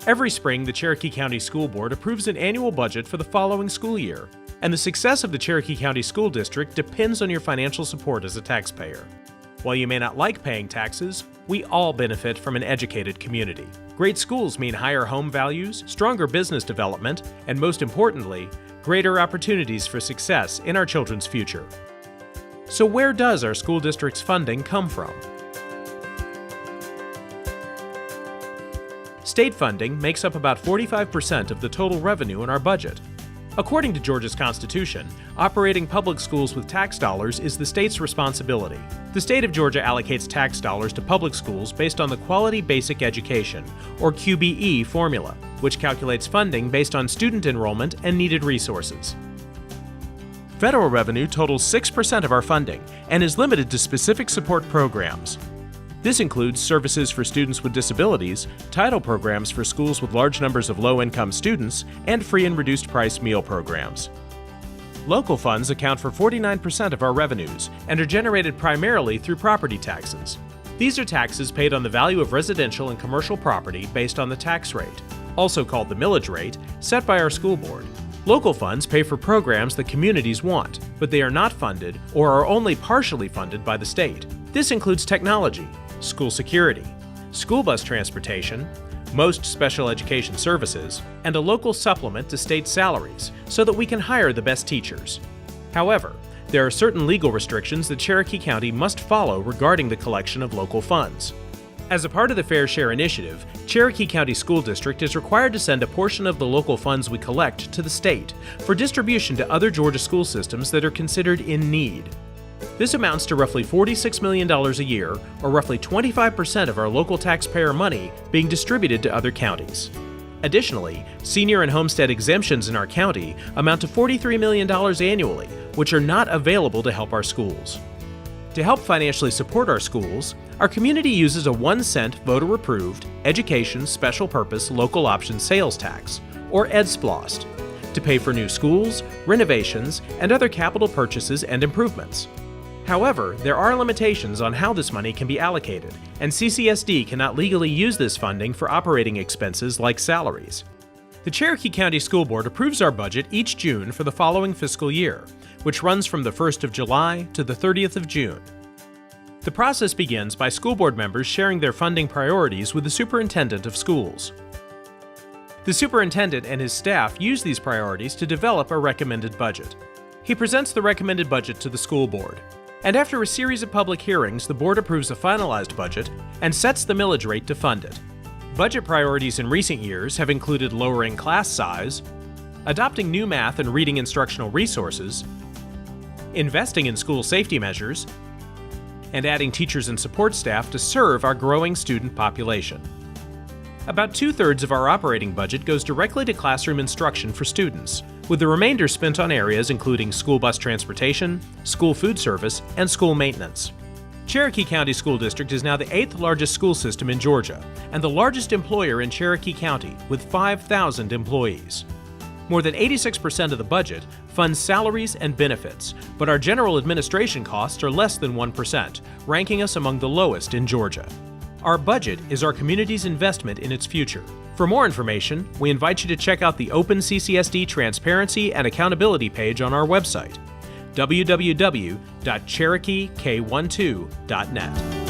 Every spring, the Cherokee County School Board approves an annual budget for the following school year, and the success of the Cherokee County School District depends on your financial support as a taxpayer. While you may not like paying taxes, we all benefit from an educated community. Great schools mean higher home values, stronger business development, and most importantly, greater opportunities for success in our children's future. So where does our school district's funding come from? State funding makes up about 45% of the total revenue in our budget. According to Georgia's Constitution, operating public schools with tax dollars is the state's responsibility. The state of Georgia allocates tax dollars to public schools based on the Quality Basic Education, or QBE, formula, which calculates funding based on student enrollment and needed resources. Federal revenue totals 6% of our funding and is limited to specific support programs. This includes services for students with disabilities, title programs for schools with large numbers of low-income students, and free and reduced-price meal programs. Local funds account for 49% of our revenues and are generated primarily through property taxes. These are taxes paid on the value of residential and commercial property based on the tax rate, also called the millage rate, set by our school board. Local funds pay for programs that communities want, but they are not funded or are only partially funded by the state. This includes technology, school security, school bus transportation, most special education services, and a local supplement to state salaries so that we can hire the best teachers. However, there are certain legal restrictions that Cherokee County must follow regarding the collection of local funds. As a part of the Fair Share Initiative, Cherokee County School District is required to send a portion of the local funds we collect to the state for distribution to other Georgia school systems that are considered in need. This amounts to roughly $46 million a year, or roughly 25% of our local taxpayer money being distributed to other counties. Additionally, senior and homestead exemptions in our county amount to $43 million annually, which are not available to help our schools. To help financially support our schools, our community uses a 1-cent voter-approved Education Special Purpose Local Option Sales Tax, or SPLOST, to pay for new schools, renovations, and other capital purchases and improvements. However, there are limitations on how this money can be allocated, and CCSD cannot legally use this funding for operating expenses like salaries. The Cherokee County School Board approves our budget each June for the following fiscal year, which runs from the 1st of July to the 30th of June. The process begins by school board members sharing their funding priorities with the superintendent of schools. The superintendent and his staff use these priorities to develop a recommended budget. He presents the recommended budget to the school board. And after a series of public hearings, the board approves a finalized budget and sets the millage rate to fund it. Budget priorities in recent years have included lowering class size, adopting new math and reading instructional resources, investing in school safety measures, and adding teachers and support staff to serve our growing student population. About 2/3 of our operating budget goes directly to classroom instruction for students, with the remainder spent on areas including school bus transportation, school food service, and school maintenance. Cherokee County School District is now the 8th largest school system in Georgia and the largest employer in Cherokee County with 5,000 employees. More than 86% of the budget funds salaries and benefits, but our general administration costs are less than 1%, ranking us among the lowest in Georgia. Our budget is our community's investment in its future. For more information, we invite you to check out the Open CCSD Transparency and Accountability page on our website, www.cherokeek12.net.